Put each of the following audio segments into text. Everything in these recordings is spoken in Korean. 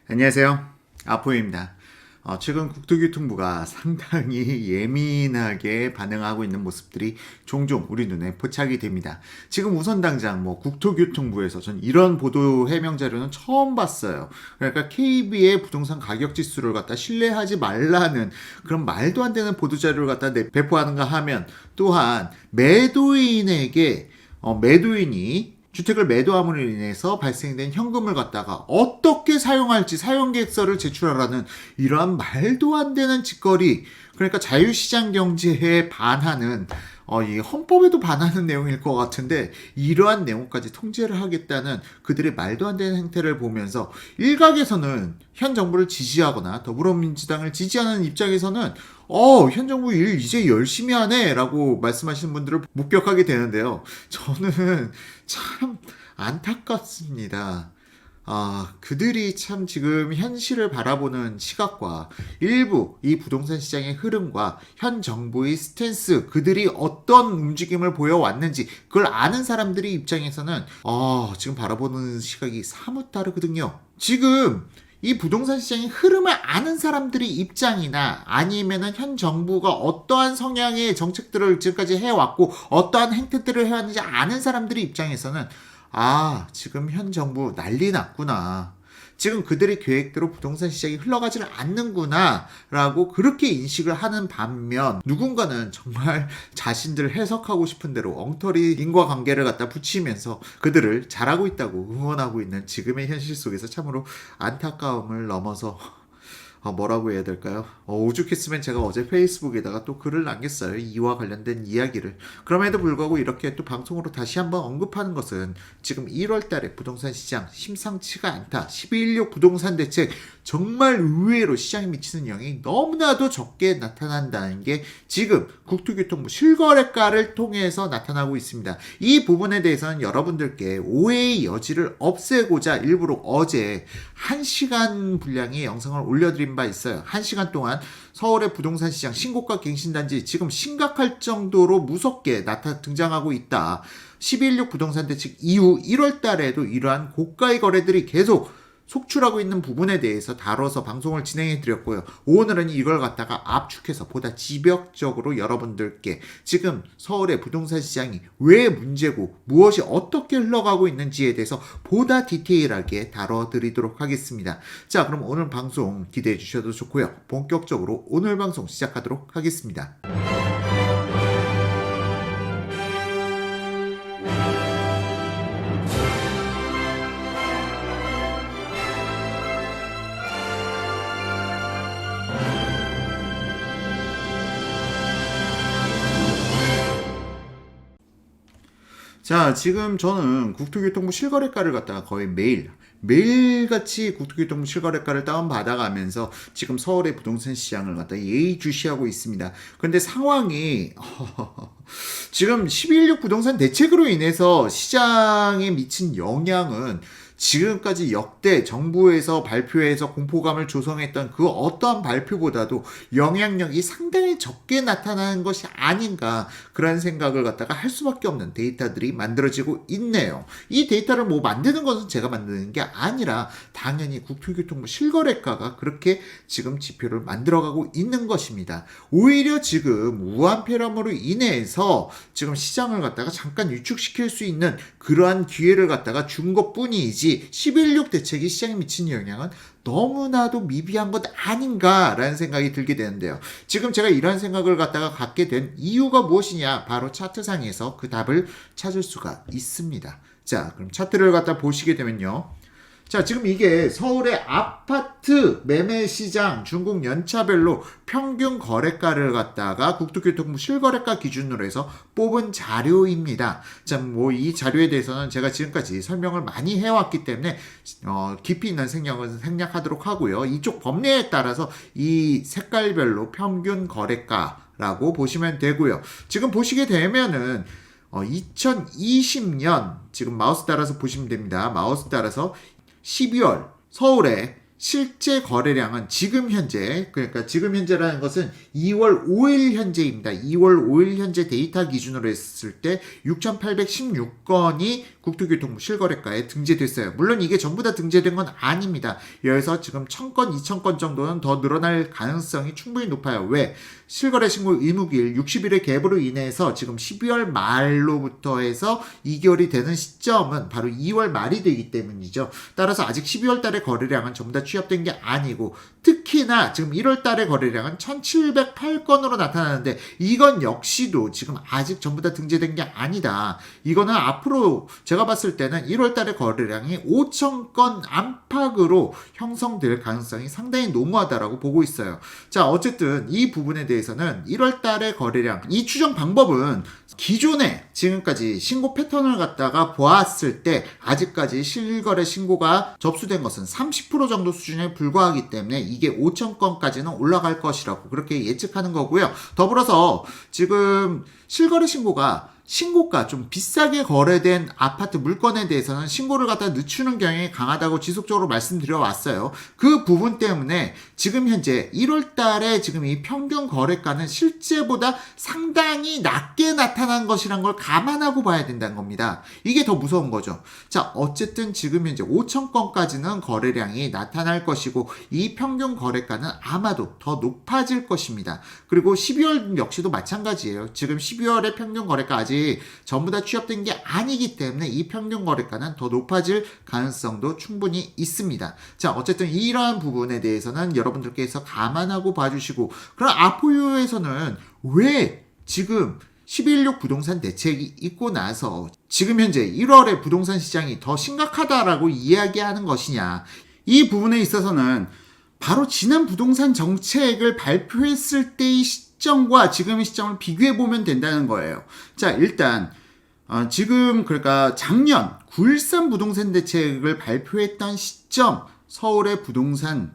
안녕하세요. 아포입니다. 최근 국토교통부가 상당히 예민하게 반응하고 있는 모습들이 종종 우리 눈에 포착이 됩니다. 지금 우선 당장 국토교통부에서 전 이런 보도 해명 자료는 처음 봤어요. 그러니까 KB의 부동산 가격 지수를 갖다 신뢰하지 말라는 그런 말도 안 되는 보도 자료를 갖다 배포하는가 하면, 또한 매도인에게 매도인이 주택을 매도함으로 인해서 발생된 현금을 갖다가 어떻게 사용할지 사용계획서를 제출하라는 이러한 말도 안 되는 짓거리, 그러니까 자유시장 경제에 반하는, 이 헌법에도 반하는 내용일 것 같은데, 이러한 내용까지 통제를 하겠다는 그들의 말도 안 되는 행태를 보면서 일각에서는 현 정부를 지지하거나 더불어민주당을 지지하는 입장에서는 현 정부 일 이제 열심히 하네 라고 말씀하시는 분들을 목격하게 되는데요. 저는 참 안타깝습니다. 그들이 참 지금 현실을 바라보는 시각과 일부 이 부동산 시장의 흐름과 현 정부의 스탠스, 그들이 어떤 움직임을 보여왔는지 그걸 아는 사람들의 입장에서는 지금 바라보는 시각이 사뭇 다르거든요. 지금 이 부동산 시장의 흐름을 아는 사람들의 입장이나, 아니면은 현 정부가 어떠한 성향의 정책들을 지금까지 해왔고 어떠한 행태들을 해왔는지 아는 사람들의 입장에서는 지금 현 정부 난리 났구나, 지금 그들의 계획대로 부동산 시장이 흘러가지를 않는구나 라고 그렇게 인식을 하는 반면, 누군가는 정말 자신들 해석하고 싶은 대로 엉터리 인과관계를 갖다 붙이면서 그들을 잘하고 있다고 응원하고 있는 지금의 현실 속에서 참으로 안타까움을 넘어서 뭐라고 해야 될까요? 오죽했으면 제가 어제 페이스북에다가 또 글을 남겼어요. 이와 관련된 이야기를. 그럼에도 불구하고 이렇게 또 방송으로 다시 한번 언급하는 것은, 지금 1월 달에 부동산 시장 심상치가 않다. 12.16 부동산 대책 정말 의외로 시장에 미치는 영향이 너무나도 적게 나타난다는 게 지금 국토교통부 실거래가를 통해서 나타나고 있습니다. 이 부분에 대해서는 여러분들께 오해의 여지를 없애고자 일부러 어제 1시간 분량의 영상을 올려드린 바 있어요. 1시간 동안 서울의 부동산 시장 신고가 갱신단지 지금 심각할 정도로 무섭게 등장하고 있다. 12.16 부동산 대책 이후 1월 달에도 이러한 고가의 거래들이 계속 속출하고 있는 부분에 대해서 다뤄서 방송을 진행해 드렸고요. 오늘은 이걸 갖다가 압축해서 보다 지벽적으로 여러분들께 지금 서울의 부동산 시장이 왜 문제고 무엇이 어떻게 흘러가고 있는지에 대해서 보다 디테일하게 다뤄드리도록 하겠습니다. 자, 그럼 오늘 방송 기대해 주셔도 좋고요. 본격적으로 오늘 방송 시작하도록 하겠습니다. 자, 지금 저는 국토교통부 실거래가를 갖다가 거의 매일같이 국토교통부 실거래가를 다운받아가면서 지금 서울의 부동산 시장을 갖다 예의주시하고 있습니다. 그런데 상황이 지금 12.16 부동산 대책으로 인해서 시장에 미친 영향은 지금까지 역대 정부에서 발표해서 공포감을 조성했던 그 어떠한 발표보다도 영향력이 상당히 적게 나타나는 것이 아닌가, 그런 생각을 갖다가 할 수밖에 없는 데이터들이 만들어지고 있네요. 이 데이터를 만드는 것은 제가 만드는 게 아니라 당연히 국토교통부 실거래가가 그렇게 지금 지표를 만들어가고 있는 것입니다. 오히려 지금 우한폐렴으로 인해서 지금 시장을 갖다가 잠깐 유축시킬 수 있는 그러한 기회를 갖다가 준 것뿐이지, 12.16 대책이 시장에 미친 영향은 너무나도 미비한 것 아닌가라는 생각이 들게 되는데요. 지금 제가 이런 생각을 갖게 된 이유가 무엇이냐, 바로 차트상에서 그 답을 찾을 수가 있습니다. 자, 그럼 차트를 보시게 되면요. 자, 지금 이게 서울의 아파트 매매 시장 중국 연차별로 평균 거래가를 갖다가 국토교통부 실거래가 기준으로 해서 뽑은 자료입니다. 자, 이 자료에 대해서는 제가 지금까지 설명을 많이 해왔기 때문에 깊이 있는 생략은 생략하도록 하고요. 이쪽 법례에 따라서 이 색깔별로 평균 거래가라고 보시면 되고요. 지금 보시게 되면은 2020년 지금 마우스 따라서 보시면 됩니다. 마우스 따라서 12월 서울의 실제 거래량은 지금 현재, 그러니까 지금 현재라는 것은 2월 5일 현재입니다. 2월 5일 현재 데이터 기준으로 했을 때 6,816건이 국토교통부 실거래가에 등재됐어요. 물론 이게 전부 다 등재된 건 아닙니다. 여기서 지금 1,000건, 2,000건 정도는 더 늘어날 가능성이 충분히 높아요. 왜? 실거래 신고 의무기일 60일의 갭으로 인해서 지금 12월 말로부터 해서 2개월이 되는 시점은 바로 2월 말이 되기 때문이죠. 따라서 아직 12월 달의 거래량은 전부 다 취합된 게 아니고, 특히나 지금 1월 달의 거래량은 1,708건으로 나타나는데 이건 역시도 지금 아직 전부 다 등재된 게 아니다. 이거는 앞으로 제가 봤을 때는 1월 달의 거래량이 5,000건 안팎으로 형성될 가능성이 상당히 농후하다라고 보고 있어요. 자, 어쨌든 이 부분에 대해서는 1월 달의 거래량, 이 추정 방법은 기존에 지금까지 신고 패턴을 갖다가 보았을 때 아직까지 실거래 신고가 접수된 것은 30% 정도 수준에 불과하기 때문에 이게 5,000건까지는 올라갈 것이라고 그렇게 예측하는 거고요. 더불어서 지금 실거래 신고가 신고가 좀 비싸게 거래된 아파트 물건에 대해서는 신고를 갖다 늦추는 경향이 강하다고 지속적으로 말씀드려 왔어요. 그 부분 때문에 지금 현재 1월 달에 지금 이 평균 거래가는 실제보다 상당히 낮게 나타난 것이란 걸 감안하고 봐야 된다는 겁니다. 이게 더 무서운 거죠. 자, 어쨌든 지금 현재 5,000건까지는 거래량이 나타날 것이고 이 평균 거래가는 아마도 더 높아질 것입니다. 그리고 12월 역시도 마찬가지예요. 지금 12월의 평균 거래가 아직 전부 다 취합된 게 아니기 때문에 이 평균 거래가는 더 높아질 가능성도 충분히 있습니다. 자, 어쨌든 이러한 부분에 대해서는 여러분들께서 감안하고 봐주시고, 그럼 아포유에서는 왜 지금 11.6 부동산 대책이 있고 나서 지금 현재 1월에 부동산 시장이 더 심각하다라고 이야기하는 것이냐, 이 부분에 있어서는 바로 지난 부동산 정책을 발표했을 때의 시점과 지금의 시점을 비교해 보면 된다는 거예요. 자, 일단 지금 그러니까 작년 9.13 부동산 대책을 발표했던 시점 서울의 부동산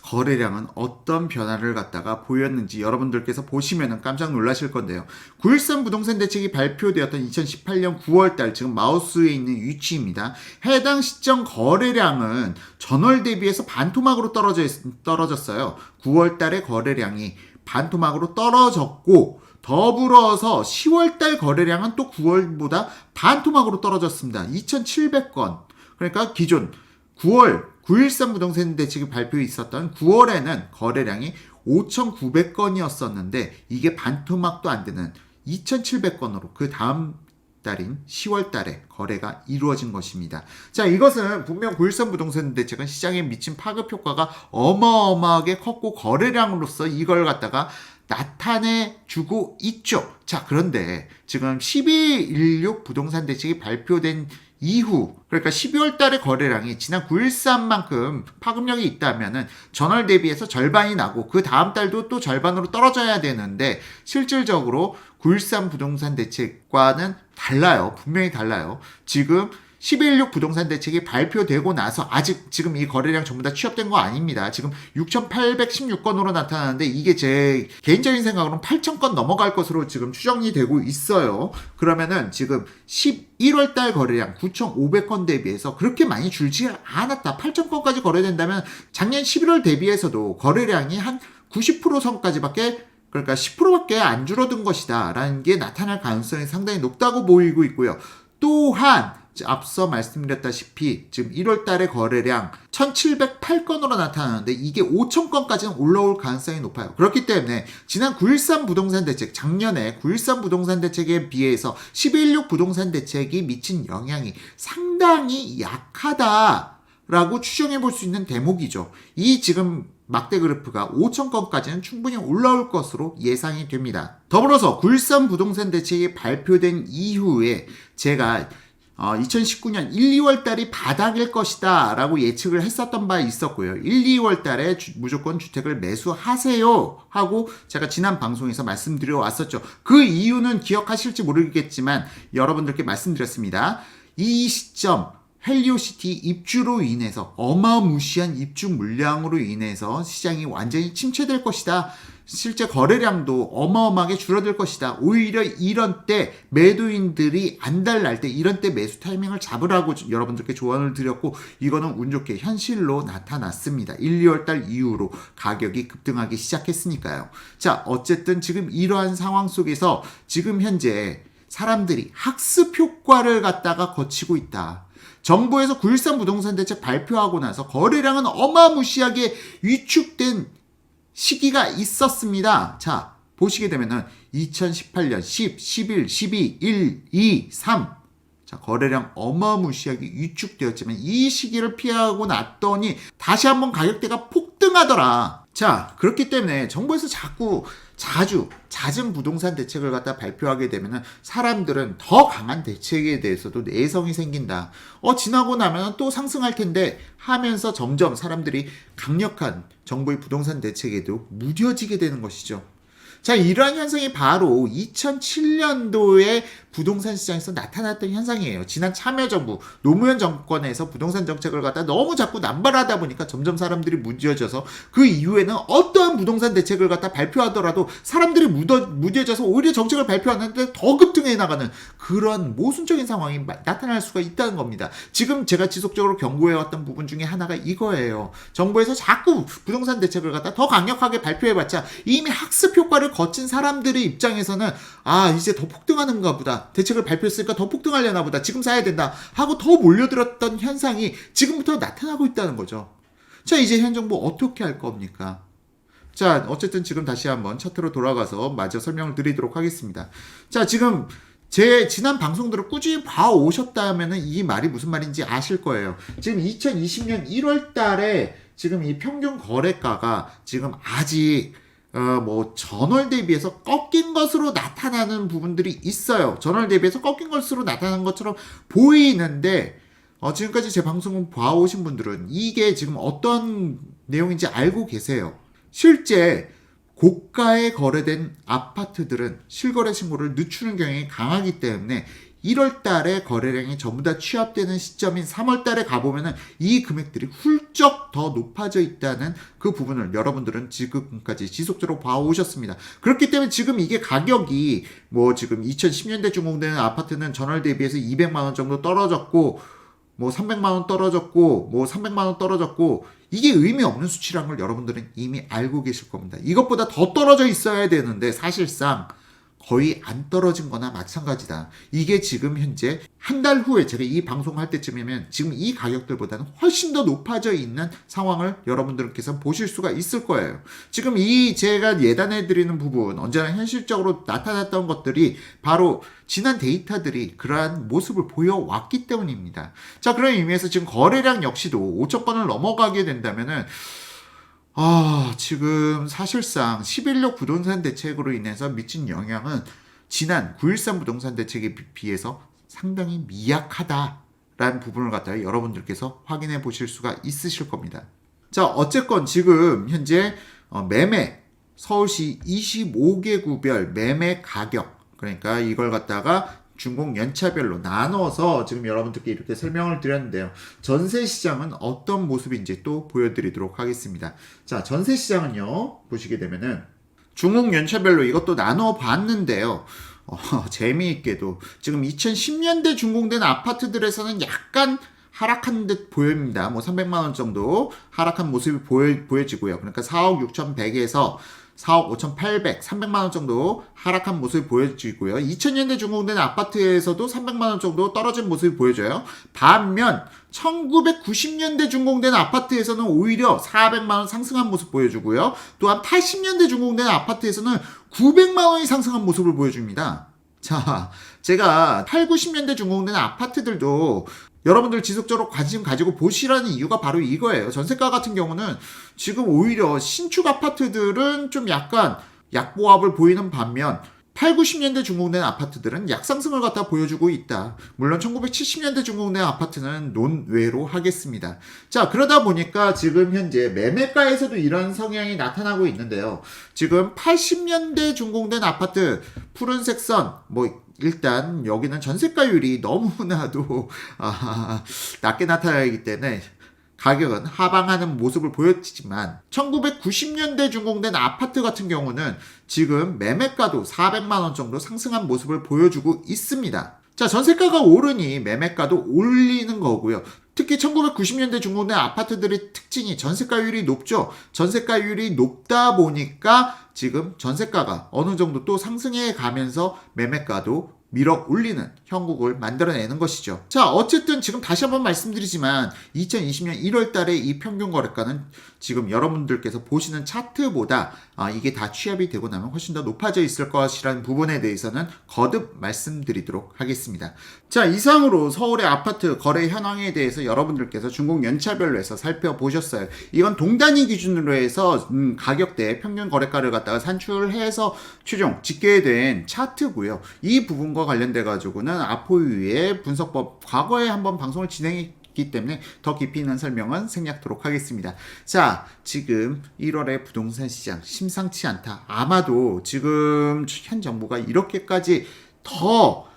거래량은 어떤 변화를 갖다가 보였는지 여러분들께서 보시면 깜짝 놀라실 건데요. 9.13 부동산 대책이 발표되었던 2018년 9월달, 지금 마우스에 있는 위치입니다. 해당 시점 거래량은 전월 대비해서 반토막으로 떨어졌어요. 9월달의 거래량이 반토막으로 떨어졌고, 더불어서 10월달 거래량은 또 9월보다 반토막으로 떨어졌습니다. 2,700건. 그러니까 기존 9.13 부동산 대책이 발표에 있었던 9월에는 거래량이 5,900건이었었는데 이게 반토막도 안 되는 2,700건으로 그 다음 달인 10월 달에 거래가 이루어진 것입니다. 자, 이것은 분명 9.13 부동산 대책은 시장에 미친 파급 효과가 어마어마하게 컸고 거래량으로서 이걸 갖다가 나타내주고 있죠. 자, 그런데 지금 12.16 부동산 대책이 발표된 이후, 그러니까 12월 달의 거래량이 지난 9.13만큼 파급력이 있다면은 전월 대비해서 절반이 나고 그 다음 달도 또 절반으로 떨어져야 되는데 실질적으로 9.13 부동산 대책과는 달라요. 분명히 달라요. 지금 12.16 부동산 대책이 발표되고 나서 아직 지금 이 거래량 전부 다 취합된 거 아닙니다. 지금 6,816건으로 나타나는데 이게 제 개인적인 생각으로는 8,000건 넘어갈 것으로 지금 추정이 되고 있어요. 그러면은 지금 11월 달 거래량 9,500건 대비해서 그렇게 많이 줄지 않았다. 8,000건까지 거래된다면 작년 11월 대비해서도 거래량이 한 90% 선까지밖에, 그러니까 10%밖에 안 줄어든 것이다 라는 게 나타날 가능성이 상당히 높다고 보이고 있고요. 또한 앞서 말씀드렸다시피 지금 1월 달의 거래량 1,708건으로 나타나는데 이게 5,000건까지는 올라올 가능성이 높아요. 그렇기 때문에 지난 9.13 부동산 대책, 작년에 9.13 부동산 대책에 비해서 12.16 부동산 대책이 미친 영향이 상당히 약하다라고 추정해 볼 수 있는 대목이죠. 이 지금 막대 그래프가 5,000건까지는 충분히 올라올 것으로 예상이 됩니다. 더불어서 9.13 부동산 대책이 발표된 이후에 제가 2019년 1, 2월 달이 바닥일 것이다 라고 예측을 했었던 바 있었고요. 1, 2월 달에 무조건 주택을 매수하세요 하고 제가 지난 방송에서 말씀드려 왔었죠. 그 이유는 기억하실지 모르겠지만 여러분들께 말씀드렸습니다. 이 시점 헬리오시티 입주로 인해서 어마무시한 입주 물량으로 인해서 시장이 완전히 침체될 것이다. 실제 거래량도 어마어마하게 줄어들 것이다. 오히려 이런 때 매도인들이 안달날 때 이런 때 매수 타이밍을 잡으라고 여러분들께 조언을 드렸고 이거는 운 좋게 현실로 나타났습니다. 1, 2월 달 이후로 가격이 급등하기 시작했으니까요. 자, 어쨌든 지금 이러한 상황 속에서 지금 현재 사람들이 학습 효과를 갖다가 거치고 있다. 정부에서 9.13 부동산 대책 발표하고 나서 거래량은 어마무시하게 위축된 시기가 있었습니다. 자, 보시게 되면은 2018년 10, 11, 12, 1, 2, 3. 자, 거래량 어마무시하게 위축되었지만 이 시기를 피하고 났더니 다시 한번 가격대가 폭등하더라. 자, 그렇기 때문에 정부에서 자주 잦은 부동산 대책을 갖다 발표하게 되면은 사람들은 더 강한 대책에 대해서도 내성이 생긴다. 지나고 나면 또 상승할 텐데 하면서 점점 사람들이 강력한 정부의 부동산 대책에도 무뎌지게 되는 것이죠. 자, 이러한 현상이 바로 2007년도에 부동산 시장에서 나타났던 현상이에요. 지난 참여정부, 노무현 정권에서 부동산 정책을 갖다 너무 자꾸 남발하다 보니까 점점 사람들이 무뎌져서 그 이후에는 어떠한 부동산 대책을 갖다 발표하더라도 사람들이 무뎌져서 오히려 정책을 발표하는데 더 급등해 나가는 그런 모순적인 상황이 나타날 수가 있다는 겁니다. 지금 제가 지속적으로 경고해왔던 부분 중에 하나가 이거예요. 정부에서 자꾸 부동산 대책을 갖다 더 강력하게 발표해봤자 이미 학습 효과를 거친 사람들의 입장에서는 이제 더 폭등하는가 보다. 대책을 발표했으니까 더 폭등하려나 보다. 지금 사야 된다. 하고 더 몰려들었던 현상이 지금부터 나타나고 있다는 거죠. 자, 이제 현 정부 어떻게 할 겁니까? 자, 어쨌든 지금 다시 한번 차트로 돌아가서 마저 설명을 드리도록 하겠습니다. 자, 지금 제 지난 방송들을 꾸준히 봐오셨다면 이 말이 무슨 말인지 아실 거예요. 지금 2020년 1월 달에 지금 이 평균 거래가가 지금 아직 전월 대비해서 꺾인 것으로 나타나는 부분들이 있어요. 전월 대비해서 꺾인 것으로 나타나는 것처럼 보이는데, 지금까지 제 방송을 봐오신 분들은 이게 지금 어떤 내용인지 알고 계세요. 실제 고가에 거래된 아파트들은 실거래 신고를 늦추는 경향이 강하기 때문에 1월 달에 거래량이 전부 다 취합되는 시점인 3월 달에 가보면은 이 금액들이 훌쩍 더 높아져 있다는 그 부분을 여러분들은 지금까지 지속적으로 봐오셨습니다. 그렇기 때문에 지금 이게 가격이 지금 2010년대 준공되는 아파트는 전월 대비해서 200만원 정도 떨어졌고 300만원 떨어졌고 300만원 떨어졌고 이게 의미 없는 수치라는 걸 여러분들은 이미 알고 계실 겁니다. 이것보다 더 떨어져 있어야 되는데 사실상 거의 안 떨어진 거나 마찬가지다. 이게 지금 현재 한 달 후에 제가 이 방송할 때쯤이면 지금 이 가격들보다는 훨씬 더 높아져 있는 상황을 여러분들께서 보실 수가 있을 거예요. 지금 이 제가 예단해 드리는 부분 언제나 현실적으로 나타났던 것들이 바로 지난 데이터들이 그러한 모습을 보여왔기 때문입니다. 자, 그런 의미에서 지금 거래량 역시도 5천 건을 넘어가게 된다면은 지금 사실상 11력 부동산 대책으로 인해서 미친 영향은 지난 9.13 부동산 대책에 비해서 상당히 미약하다라는 부분을 갖다가 여러분들께서 확인해 보실 수가 있으실 겁니다. 자, 어쨌건 지금 현재 매매, 서울시 25개 구별 매매 가격, 그러니까 이걸 갖다가 준공 연차별로 나눠서 지금 여러분들께 이렇게 설명을 드렸는데요. 전세 시장은 어떤 모습인지 또 보여드리도록 하겠습니다. 자, 전세 시장은요, 보시게 되면은 준공 연차별로 이것도 나눠 봤는데요. 재미있게도 지금 2010년대 준공된 아파트들에서는 약간 하락한 듯 보입니다. 300만원 정도 하락한 모습이 보여지고요. 그러니까 4억 6,100에서 4억 5,800, 300만원 정도 하락한 모습이 보여지고요. 2000년대 준공된 아파트에서도 300만원 정도 떨어진 모습이 보여져요. 반면 1990년대 준공된 아파트에서는 오히려 400만원 상승한 모습 보여주고요. 또한 80년대 준공된 아파트에서는 900만원이 상승한 모습을 보여줍니다. 자, 제가 8, 90년대 준공된 아파트들도 여러분들 지속적으로 관심 가지고 보시라는 이유가 바로 이거예요. 전세가 같은 경우는 지금 오히려 신축 아파트들은 좀 약간 약보합을 보이는 반면 8, 90년대 준공된 아파트들은 약상승을 갖다 보여주고 있다. 물론 1970년대 준공된 아파트는 논외로 하겠습니다. 자, 그러다 보니까 지금 현재 매매가에서도 이런 성향이 나타나고 있는데요. 지금 80년대 준공된 아파트 푸른색 선, 일단 여기는 전세가율이 너무나도 낮게 나타나기 때문에 가격은 하방하는 모습을 보였지만 1990년대 준공된 아파트 같은 경우는 지금 매매가도 400만 원 정도 상승한 모습을 보여주고 있습니다. 자, 전세가가 오르니 매매가도 올리는 거고요. 특히 1990년대 준공된 아파트들의 특징이 전세가율이 높죠. 전세가율이 높다 보니까 지금 전세가가 어느 정도 또 상승해 가면서 매매가도 밀어 올리는 형국을 만들어내는 것이죠. 자, 어쨌든 지금 다시 한번 말씀드리지만 2020년 1월 달에 이 평균 거래가는 지금 여러분들께서 보시는 차트보다 이게 다 취합이 되고 나면 훨씬 더 높아져 있을 것이라는 부분에 대해서는 거듭 말씀드리도록 하겠습니다. 자, 이상으로 서울의 아파트 거래 현황에 대해서 여러분들께서 준공 연차별로 해서 살펴보셨어요. 이건 동단위 기준으로 해서 가격대 평균 거래가를 갖다가 산출해서 최종 집계된 차트고요. 이 부분과 관련돼 가지고는 아포유의 분석법 과거에 한번 방송을 진행했기 때문에 더 깊이 있는 설명은 생략토록 하겠습니다. 자, 지금 1월의 부동산 시장 심상치 않다. 아마도 지금 현 정부가 이렇게까지 더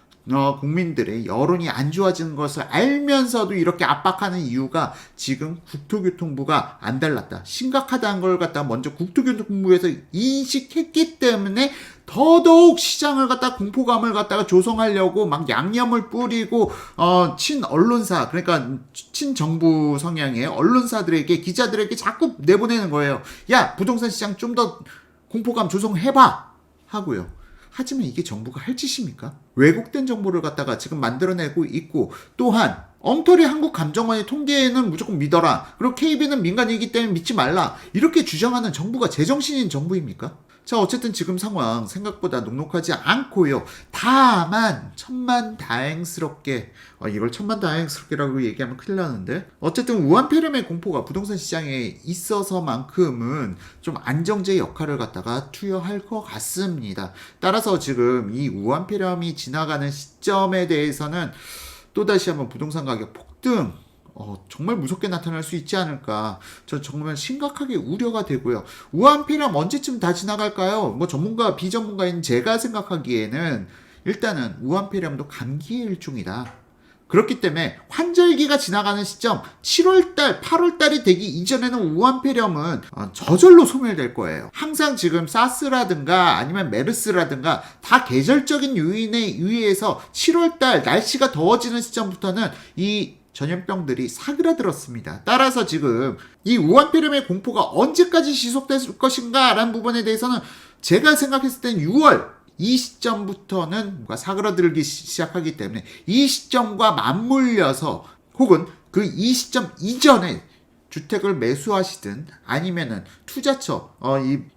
국민들의 여론이 안 좋아지는 것을 알면서도 이렇게 압박하는 이유가 지금 국토교통부가 안 달랐다. 심각하다는 걸 갖다 먼저 국토교통부에서 인식했기 때문에 더더욱 시장을 갖다 공포감을 갖다가 조성하려고 막 양념을 뿌리고 친언론사 그러니까 친정부 성향의 언론사들에게 기자들에게 자꾸 내보내는 거예요. 야, 부동산 시장 좀 더 공포감 조성해봐 하고요. 하지만 이게 정부가 할 짓입니까? 왜곡된 정보를 갖다가 지금 만들어내고 있고 또한 엉터리 한국감정원의 통계는 무조건 믿어라. 그리고 KB는 민간이기 때문에 믿지 말라. 이렇게 주장하는 정부가 제정신인 정부입니까? 자, 어쨌든 지금 상황 생각보다 녹록하지 않고요. 다만 천만다행스럽게 이걸 천만다행스럽게라고 얘기하면 큰일 나는데 어쨌든 우한폐렴의 공포가 부동산 시장에 있어서만큼은 좀 안정제 역할을 갖다가 투여할 것 같습니다. 따라서 지금 이 우한폐렴이 지나가는 시점에 대해서는 또다시 한번 부동산 가격 폭등 정말 무섭게 나타날 수 있지 않을까. 저 정말 심각하게 우려가 되고요. 우한폐렴 언제쯤 다 지나갈까요? 뭐 전문가, 비전문가인 제가 생각하기에는 일단은 우한폐렴도 감기의 일종이다. 그렇기 때문에 환절기가 지나가는 시점 7월달, 8월달이 되기 이전에는 우한폐렴은 저절로 소멸될 거예요. 항상 지금 사스라든가 아니면 메르스라든가 다 계절적인 요인에 의해서 7월달 날씨가 더워지는 시점부터는 이 전염병들이 사그라들었습니다. 따라서 지금 이 우한폐렴의 공포가 언제까지 지속될 것인가 라는 부분에 대해서는 제가 생각했을 땐 6월 이 시점부터는 뭔가 사그라들기 시작하기 때문에 이 시점과 맞물려서 혹은 그 이 시점 이전에 주택을 매수하시든 아니면은 투자처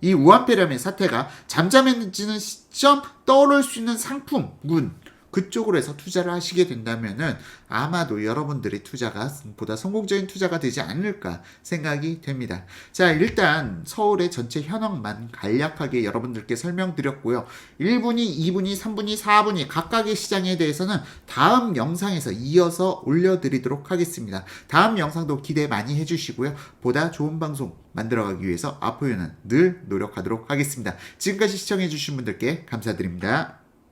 이 우한폐렴의 사태가 잠잠해지는 시점 떠오를 수 있는 상품군 그쪽으로 해서 투자를 하시게 된다면은 아마도 여러분들의 투자가 보다 성공적인 투자가 되지 않을까 생각이 됩니다. 자, 일단 서울의 전체 현황만 간략하게 여러분들께 설명드렸고요. 1분위, 2분위, 3분위, 4분위 각각의 시장에 대해서는 다음 영상에서 이어서 올려드리도록 하겠습니다. 다음 영상도 기대 많이 해주시고요. 보다 좋은 방송 만들어가기 위해서 아포유는 늘 노력하도록 하겠습니다. 지금까지 시청해주신 분들께 감사드립니다.